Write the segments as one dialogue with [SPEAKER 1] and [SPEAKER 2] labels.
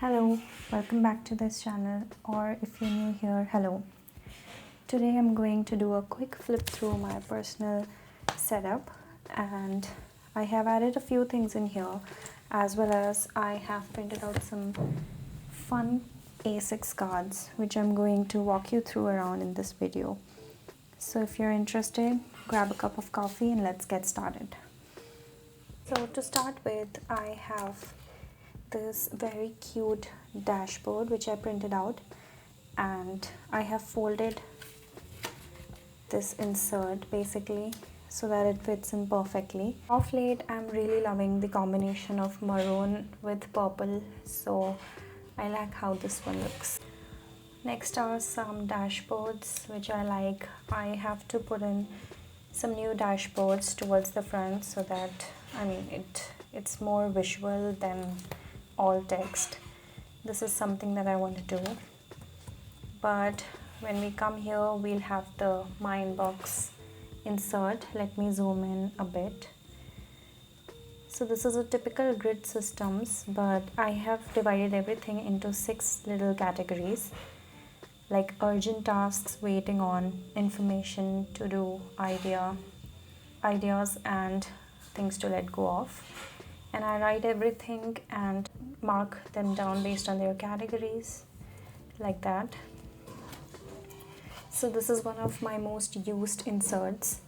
[SPEAKER 1] Hello, welcome back to this channel, or if you're new here, hello. Today I'm going to do a quick flip through my personal setup, and I have added a few things in here, as well as I have printed out some fun A6 cards which I'm going to walk you through around in this video. So if you're interested, grab a cup of coffee and let's get started. So to start with, I have this very cute dashboard which I printed out, and I have folded this insert basically so that it fits in perfectly. Of late I'm really loving the combination of maroon with purple, so I like how this one looks. Next are some dashboards which I like. I have to put in some new dashboards towards the front so that it's more visual than all text. This is something that I want to do, but when we come here we'll have the my inbox insert. Let me zoom in a bit. So this is a typical grid systems, but I have divided everything into 6 little categories, like urgent tasks, waiting on, information, to do, ideas and things to let go of. And I write everything and mark them down based on their categories, like that. So this is one of my most used inserts.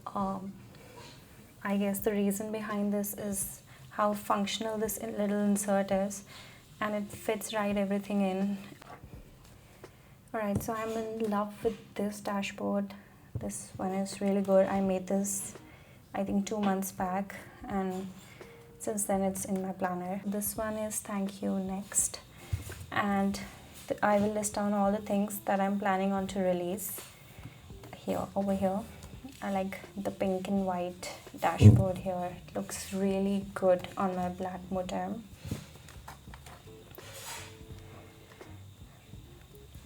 [SPEAKER 1] I guess the reason behind this is how functional this little insert is, and it fits right everything in. Alright, so I'm in love with this dashboard. This one is really good. I made this I think 2 months back, and since then it's in my planner. This one is thank you next, and I will list down all the things that I'm planning on to release over here. I like the pink and white dashboard here. It looks really good on my black motem.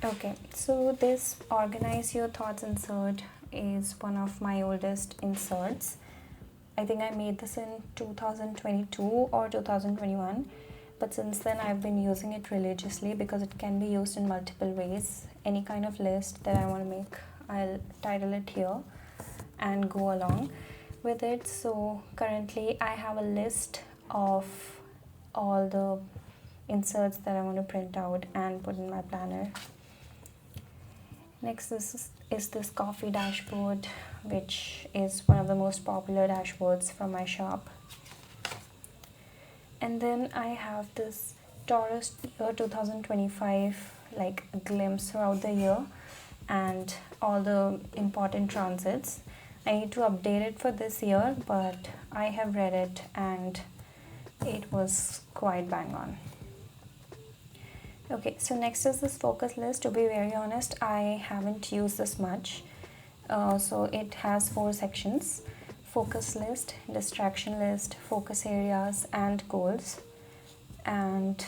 [SPEAKER 1] Okay, so this organize your thoughts insert is one of my oldest inserts. I think I made this in 2022 or 2021, but since then I've been using it religiously because it can be used in multiple ways. Any kind of list that I want to make, I'll title it here and go along with it. So currently I have a list of all the inserts that I want to print out and put in my planner. Next is this coffee dashboard, which is one of the most popular dashboards from my shop. And then I have this Taurus year 2025, like a glimpse throughout the year and all the important transits. I need to update it for this year, but I have read it and it was quite bang on. Okay, so next is this focus list. To be very honest, I haven't used this much. So it has 4 sections: focus list, distraction list, focus areas and goals. And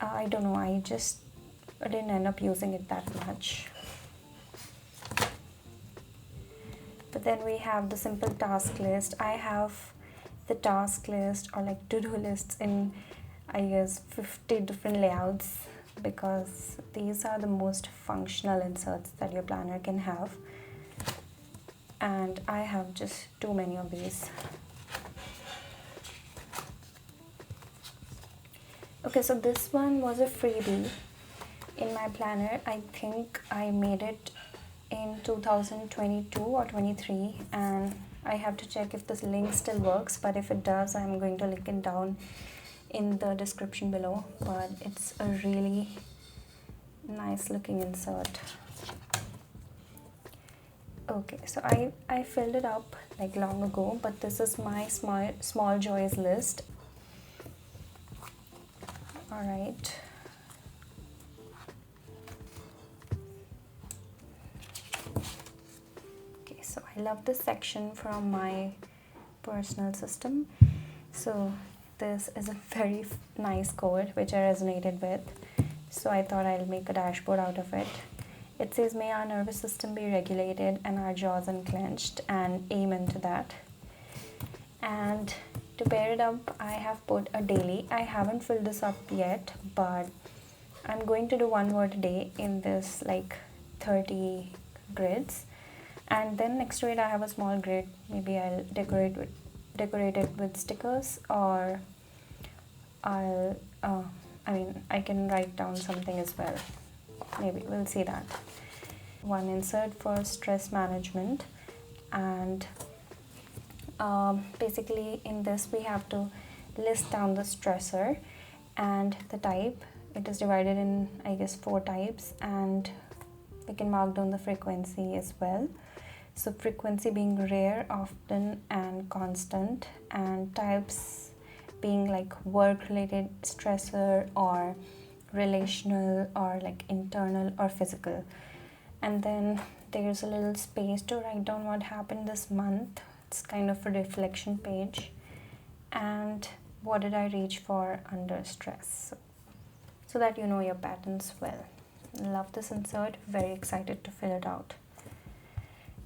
[SPEAKER 1] I don't know, I didn't end up using it that much. But then we have the simple task list. I have the task list or like to-do lists in I guess 50 different layouts, because these are the most functional inserts that your planner can have, and I have just too many of these. Okay, so this one was a freebie in my planner. I think I made it in 2022 or 23, and I have to check if this link still works, but if it does, I'm going to link it down in the description below. But it's a really nice looking insert. Okay, so I filled it up like long ago, but this is my small joys list. All right, okay, so I love this section from my personal system. So this is a very nice quote which I resonated with, so I thought I'll make a dashboard out of it. It says, may our nervous system be regulated and our jaws unclenched, and amen to that. And To pair it up, I have put a daily. I haven't filled this up yet, but I'm going to do one word a day in this like 30 grids. And then next to it I have a small grid. Maybe I'll decorate it with stickers, or I can write down something as well. Maybe we'll see that. One insert for stress management, and basically in this we have to list down the stressor and the type. It is divided in, I guess, 4 types, and we can mark down the frequency as well. So frequency being rare, often, and constant, and types being like work related stressor, or relational, or like internal or physical. And then there's a little space to write down what happened this month. It's kind of a reflection page. And what did I reach for under stress, so that you know your patterns well. Love this insert, very excited to fill it out.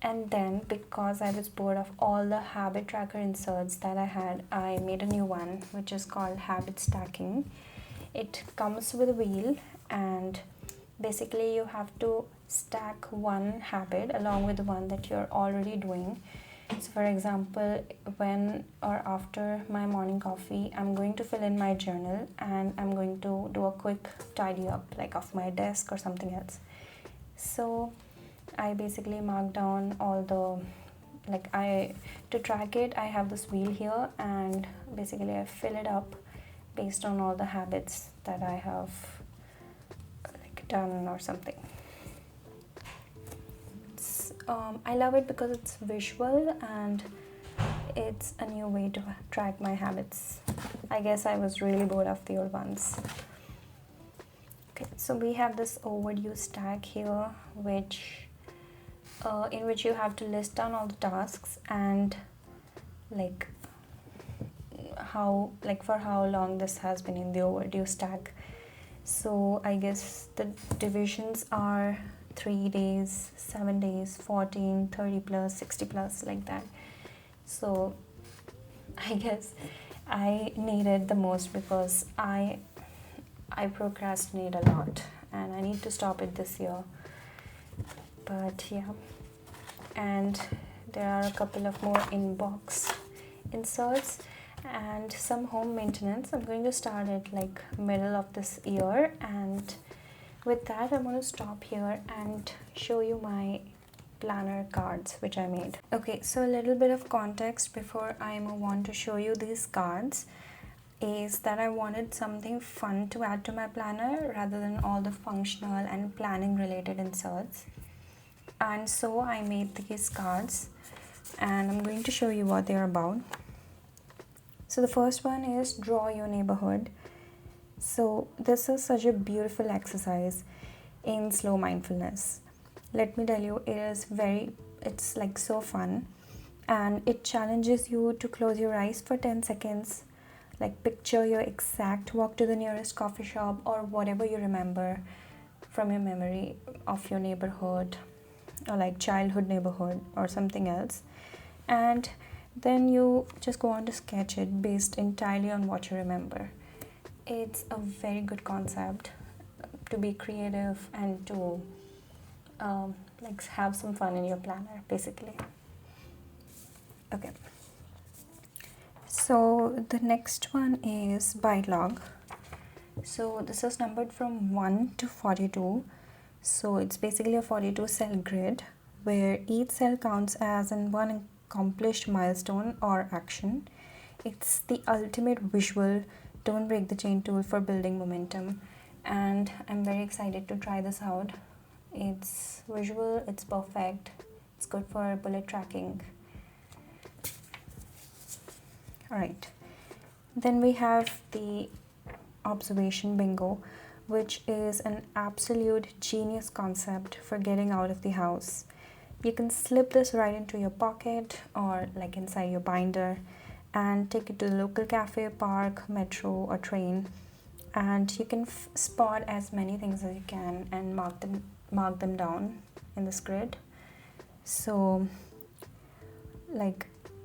[SPEAKER 1] And then, because I was bored of all the habit tracker inserts that I had, I made a new one which is called habit stacking. It comes with a wheel, and basically you have to stack one habit along with the one that you're already doing. So for example, when or after my morning coffee, I'm going to fill in my journal, and I'm going to do a quick tidy up, like of my desk or something else. So I basically mark down all the, to track it, I have this wheel here, and basically I fill it up based on all the habits that I have done or something. I love it because it's visual, and it's a new way to track my habits. I guess I was really bored of the old ones. Okay, so we have this overdue stack here, in which you have to list down all the tasks and for how long this has been in the overdue stack. So I guess the divisions are 3 days, 7 days, 14, 30 plus, 60 plus, like that. So I guess I need it the most because I procrastinate a lot, and I need to stop it this year. But yeah, and there are a couple of more inbox inserts and some home maintenance. I'm going to start at like middle of this year, and with that I'm going to stop here and show you my planner cards which I made. Okay, so a little bit of context before I move on to show you these cards is that I wanted something fun to add to my planner rather than all the functional and planning related inserts. And so I made these cards, and I'm going to show you what they're about. So the first one is draw your neighborhood. So this is such a beautiful exercise in slow mindfulness. Let me tell you, it's like so fun, and it challenges you to close your eyes for 10 seconds. Like picture your exact walk to the nearest coffee shop or whatever you remember from your memory of your neighborhood, or like childhood neighborhood or something else, and then you just go on to sketch it based entirely on what you remember. It's a very good concept to be creative and to have some fun in your planner, basically. Okay, so the next one is bite log. So this is numbered from 1 to 42. So it's basically a 42 cell grid where each cell counts as one accomplished milestone or action. It's the ultimate visual don't break the chain tool for building momentum, and I'm very excited to try this out. It's visual, it's perfect, it's good for bullet tracking. Alright, then we have the observation bingo, which is an absolute genius concept for getting out of the house. You can slip this right into your pocket or like inside your binder and take it to the local cafe, park, metro or train, and you can spot as many things as you can and mark them down in this grid. So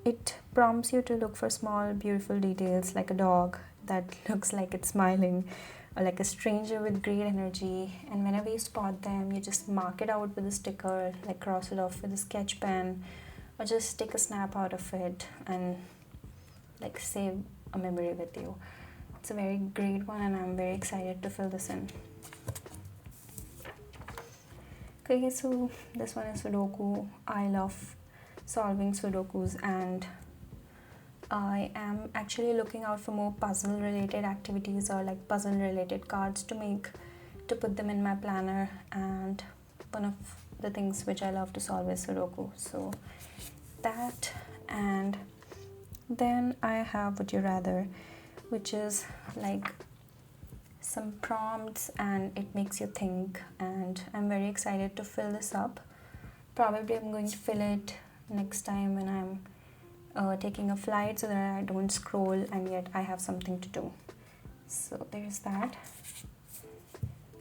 [SPEAKER 1] it prompts you to look for small, beautiful details like a dog that looks like it's smiling, or like a stranger with great energy. And whenever you spot them, you just mark it out with a sticker, like cross it off with a sketch pen, or just take a snap out of it and like save a memory with you. It's a very great one, and I'm very excited to fill this in. Okay, so this one is Sudoku. I love solving Sudokus, and I am actually looking out for more puzzle related activities or like puzzle related cards to put them in my planner. And one of the things which I love to solve is Sudoku. So that, and then I have Would You Rather, which is like some prompts and it makes you think, and I'm very excited to fill this up. Probably I'm going to fill it next time when I'm taking a flight, so that I don't scroll and yet I have something to do. So there's that.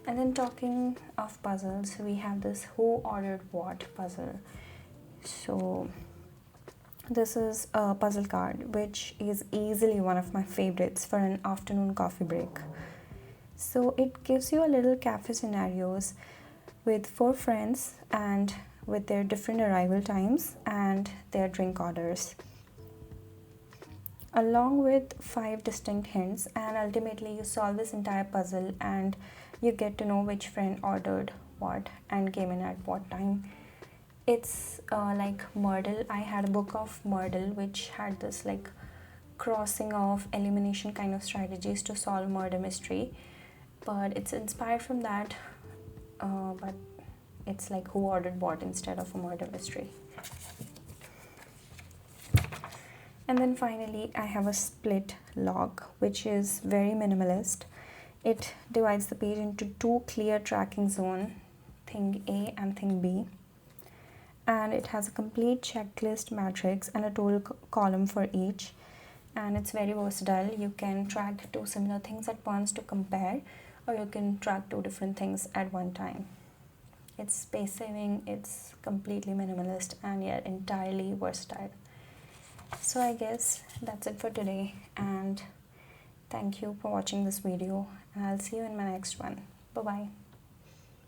[SPEAKER 1] And then talking of puzzles, we have this Who Ordered What puzzle. So this is a puzzle card which is easily one of my favorites for an afternoon coffee break. So it gives you a little cafe scenarios with 4 friends and with their different arrival times and their drink orders, along with 5 distinct hints, and ultimately you solve this entire puzzle and you get to know which friend ordered what and came in at what time. It's like Myrtle. I had a book of Myrtle which had this like crossing of elimination kind of strategies to solve murder mystery, but it's inspired from that, but it's like Who Ordered What instead of a murder mystery. And then finally I have a split log, which is very minimalist. It divides the page into 2 clear tracking zones, thing A and thing B, and it has a complete checklist matrix and a total column for each, and it's very versatile. You can track 2 similar things at once to compare, or you can track 2 different things at one time. It's space saving, it's completely minimalist, and yet entirely versatile. So I guess that's it for today, and thank you for watching this video, and I'll see you in my next one. Bye bye.